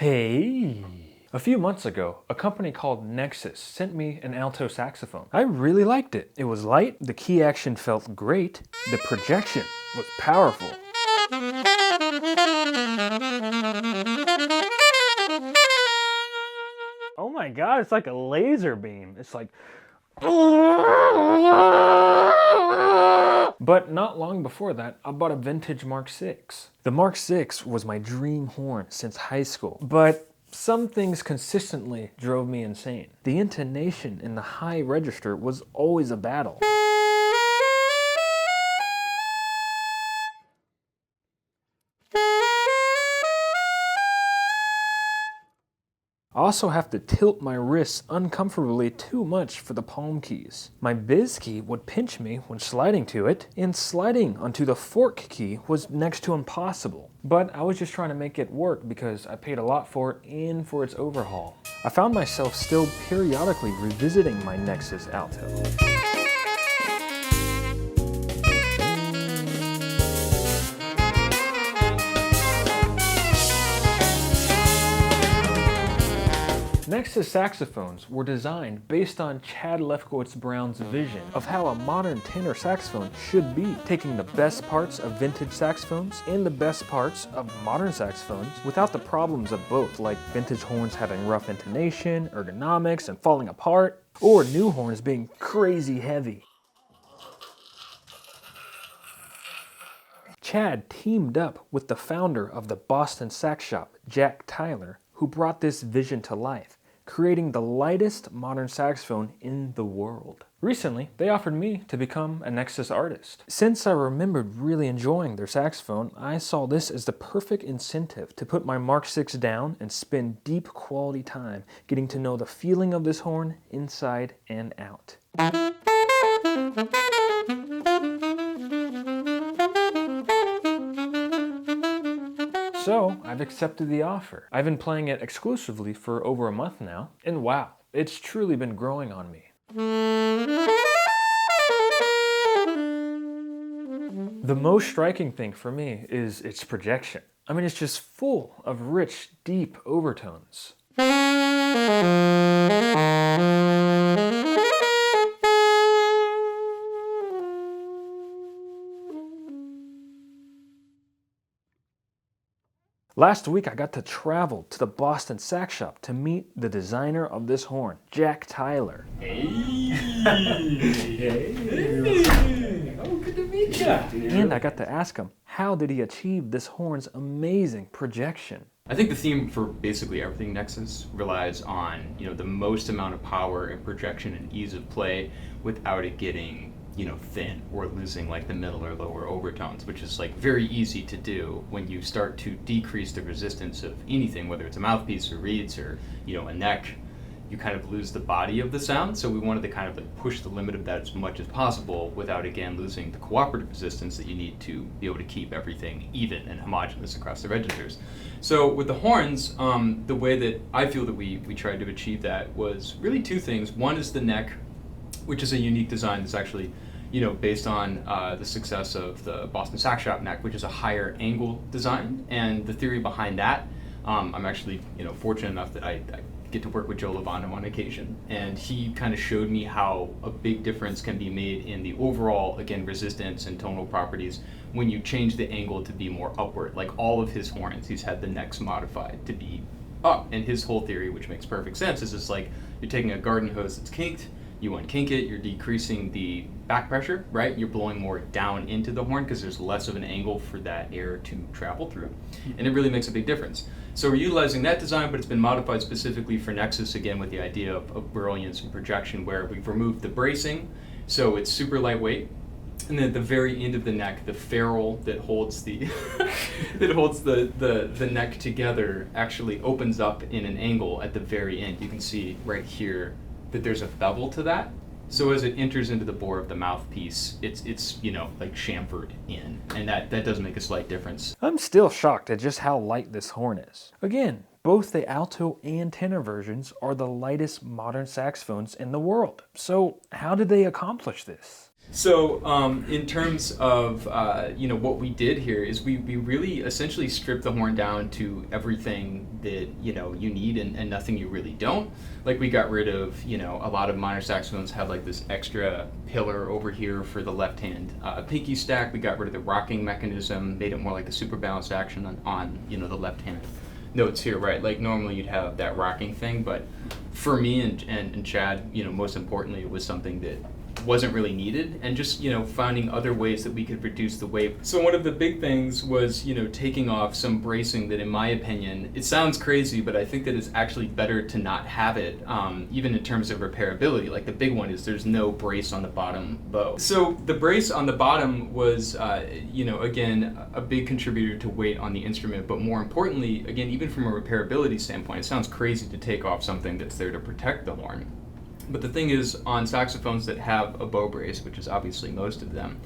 Hey! A few months ago, a company called Nexus sent me an alto saxophone. I really liked it. It was light, the key action felt great, the projection was powerful. Oh my god, it's like a laser beam. It's like... But not long before that, I bought a vintage Mark VI. The Mark VI was my dream horn since high school, but some things consistently drove me insane. The intonation in the high register was always a battle. I also have to tilt my wrists uncomfortably too much for the palm keys. My biz key would pinch me when sliding to it, and sliding onto the fork key was next to impossible. But I was just trying to make it work because I paid a lot for it and for its overhaul. I found myself still periodically revisiting my Nexus Alto. Nexus saxophones were designed based on Chad Lefkowitz-Brown's vision of how a modern tenor saxophone should be, taking the best parts of vintage saxophones and the best parts of modern saxophones without the problems of both, like vintage horns having rough intonation, ergonomics, and falling apart, or new horns being crazy heavy. Chad teamed up with the founder of the Boston Sax Shop, Jack Tyler, who brought this vision to life, creating the lightest modern saxophone in the world. Recently, they offered me to become a Nexus artist. Since I remembered really enjoying their saxophone, I saw this as the perfect incentive to put my Mark VI down and spend deep quality time getting to know the feeling of this horn inside and out. So, I've accepted the offer. I've been playing it exclusively for over a month now, and wow, it's truly been growing on me. The most striking thing for me is its projection. I mean, it's just full of rich, deep overtones. Last week, I got to travel to the Boston Sax Shop to meet the designer of this horn, Jack Tyler. Hey! Hey! Oh, good to meet you! And I got to ask him, how did he achieve this horn's amazing projection? I think the theme for basically everything Nexus relies on, the most amount of power and projection and ease of play without it getting thin or losing like the middle or lower overtones, which is like very easy to do when you start to decrease the resistance of anything, whether it's a mouthpiece or reeds or a neck. You kind of lose the body of the sound, so we wanted to kind of like push the limit of that as much as possible without again losing the cooperative resistance that you need to be able to keep everything even and homogeneous across the registers. So with the horns, the way that I feel that we tried to achieve that was really two things. One is the neck, which is a unique design that's actually based on the success of the Boston Sax Shop neck, which is a higher angle design. And the theory behind that, I'm actually fortunate enough that I get to work with Joe Lovano on occasion, and he kind of showed me how a big difference can be made in the overall, again, resistance and tonal properties when you change the angle to be more upward. Like all of his horns, he's had the necks modified to be up, and his whole theory, which makes perfect sense, is just like you're taking a garden hose that's kinked, you unkink it, you're decreasing the back pressure, right? You're blowing more down into the horn because there's less of an angle for that air to travel through. And it really makes a big difference. So we're utilizing that design, but it's been modified specifically for Nexus, again, with the idea of brilliance and projection, where we've removed the bracing, so it's super lightweight. And then at the very end of the neck, the ferrule that holds the the neck together actually opens up in an angle at the very end. You can see right here that there's a bevel to that. So as it enters into the bore of the mouthpiece, it's like chamfered in, and that does make a slight difference. I'm still shocked at just how light this horn is. Again, Both the alto and tenor versions are the lightest modern saxophones in the world. So how did they accomplish this? So in terms of what we did here is we really essentially stripped the horn down to everything that you need and nothing you really don't. Like we got rid of a lot of modern saxophones have like this extra pillar over here for the left hand pinky stack. We got rid of the rocking mechanism, made it more like the super balanced action on the left hand notes here, right? Like normally you'd have that rocking thing, but for me and Chad, most importantly, it was something that wasn't really needed, and just finding other ways that we could reduce the weight. So one of the big things was taking off some bracing that, in my opinion, it sounds crazy, but I think that it's actually better to not have it, even in terms of repairability. Like the big one is there's no brace on the bottom bow. So the brace on the bottom was again a big contributor to weight on the instrument, but more importantly, again, even from a repairability standpoint, it sounds crazy to take off something that's there to protect the horn. But the thing is, on saxophones that have a bow brace, which is obviously most of them,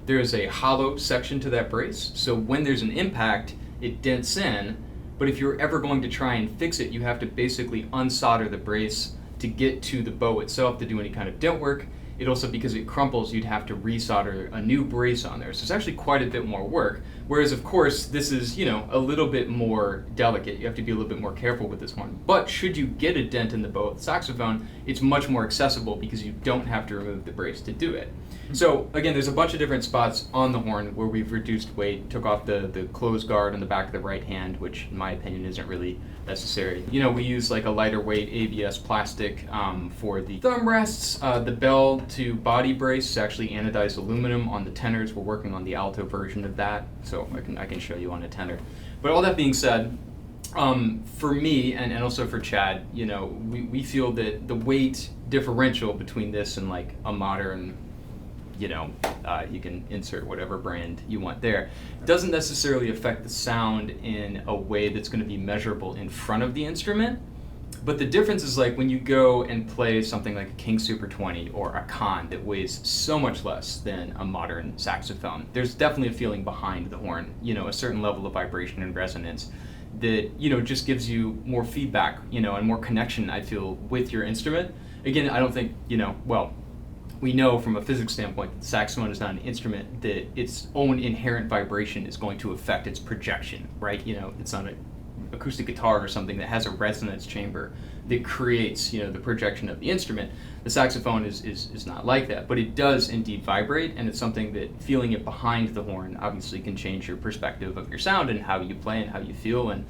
there is a hollow section to that brace. So when there's an impact, it dents in. But if you're ever going to try and fix it, you have to basically unsolder the brace to get to the bow itself to do any kind of dent work. It also, because it crumples, you'd have to resolder a new brace on there. So it's actually quite a bit more work. Whereas, of course, this is, a little bit more delicate. You have to be a little bit more careful with this horn. But should you get a dent in the bow of the saxophone, it's much more accessible because you don't have to remove the brace to do it. So again, there's a bunch of different spots on the horn where we've reduced weight, took off the closed guard on the back of the right hand, which in my opinion isn't really necessary. We use like a lighter weight ABS plastic for the thumb rests. The bell to body brace is actually anodized aluminum on the tenors. We're working on the alto version of that, so I can show you on a tenor. But all that being said, for me and also for Chad, we feel that the weight differential between this and like a modern, you can insert whatever brand you want there, doesn't necessarily affect the sound in a way that's going to be measurable in front of the instrument. But the difference is like when you go and play something like a King Super 20 or a Con that weighs so much less than a modern saxophone, there's definitely a feeling behind the horn, a certain level of vibration and resonance that, just gives you more feedback, and more connection, I feel, with your instrument. Again, I don't think, we know from a physics standpoint that the saxophone is not an instrument that its own inherent vibration is going to affect its projection, right? It's not an acoustic guitar or something that has a resonance chamber that creates, the projection of the instrument. The saxophone is not like that, but it does indeed vibrate, and it's something that feeling it behind the horn obviously can change your perspective of your sound and how you play and how you feel. And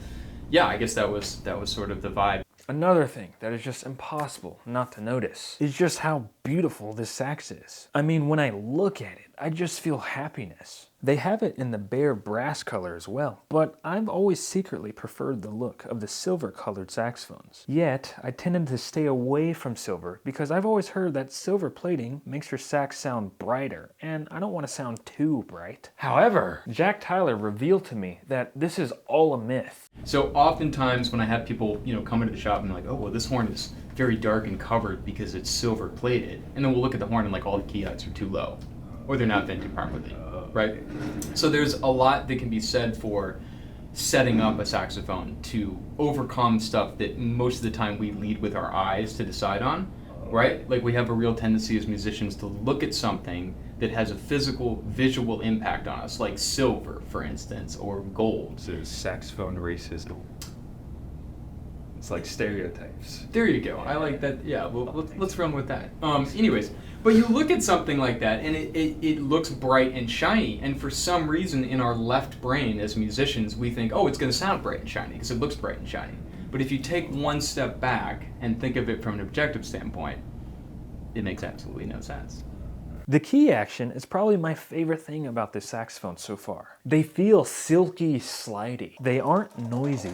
yeah, I guess that was sort of the vibe. Another thing that is just impossible not to notice is just how beautiful this sax is. I mean, when I look at it, I just feel happiness. They have it in the bare brass color as well, but I've always secretly preferred the look of the silver colored saxophones. Yet, I tended to stay away from silver because I've always heard that silver plating makes your sax sound brighter, and I don't want to sound too bright. However, Jack Tyler revealed to me that this is all a myth. So oftentimes when I have people, come into the shop and they're like, oh, well, this horn is very dark and covered because it's silver plated. And then we'll look at the horn and like all the key heights are too low, or they're not vented properly, right? So there's a lot that can be said for setting up a saxophone to overcome stuff that most of the time we lead with our eyes to decide on, right? Like we have a real tendency as musicians to look at something that has a physical, visual impact on us, like silver, for instance, or gold. So saxophone racism. It's like stereotypes. There you go. I like that. Yeah, well, let's run with that. Anyways, but you look at something like that and it looks bright and shiny, and for some reason in our left brain as musicians, we think, oh, it's going to sound bright and shiny because it looks bright and shiny. But if you take one step back and think of it from an objective standpoint, it makes absolutely no sense. The key action is probably my favorite thing about this saxophone so far. They feel silky slidey. They aren't noisy.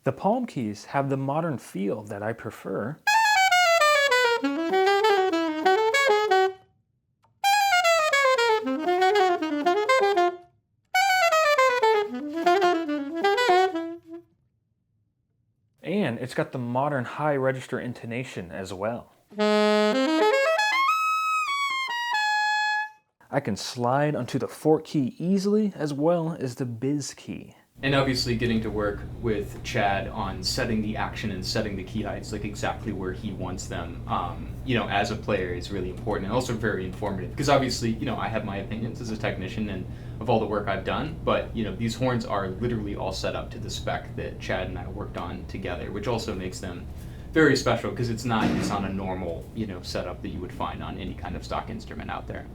The palm keys have the modern feel that I prefer. And it's got the modern high register intonation as well. I can slide onto the fork key easily as well as the biz key. And obviously getting to work with Chad on setting the action and setting the key heights like exactly where he wants them, as a player is really important and also very informative because obviously, I have my opinions as a technician and of all the work I've done, but these horns are literally all set up to the spec that Chad and I worked on together, which also makes them very special because it's not just on a normal, setup that you would find on any kind of stock instrument out there.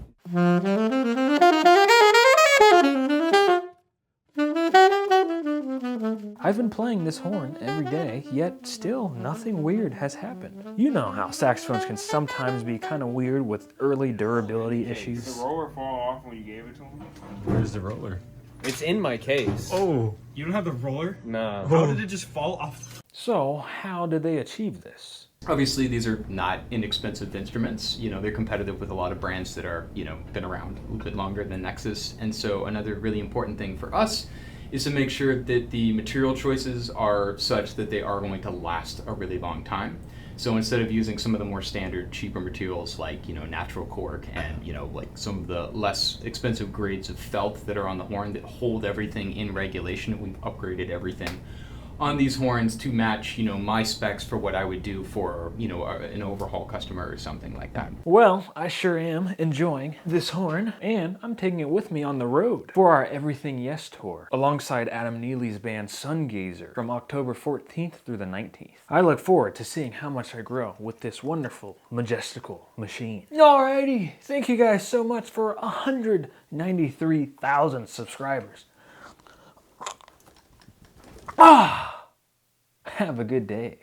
I've been playing this horn every day, yet still nothing weird has happened. You know how saxophones can sometimes be kind of weird with early durability issues. Did the roller fall off when you gave it to him? Where's the roller? It's in my case. Oh, You don't have the roller? No. How did it just fall off? So how did they achieve this? Obviously, these are not inexpensive instruments. They're competitive with a lot of brands that are, been around a little bit longer than Nexus. And so another really important thing for us is to make sure that the material choices are such that they are going to last a really long time. So instead of using some of the more standard, cheaper materials like, natural cork and, like some of the less expensive grades of felt that are on the horn that hold everything in regulation, we've upgraded everything on these horns to match, my specs for what I would do for, an overhaul customer or something like that. Well, I sure am enjoying this horn, and I'm taking it with me on the road for our Everything Yes tour, alongside Adam Neely's band Sungazer from October 14th through the 19th. I look forward to seeing how much I grow with this wonderful, majestical machine. Alrighty, thank you guys so much for 193,000 subscribers. Have a good day.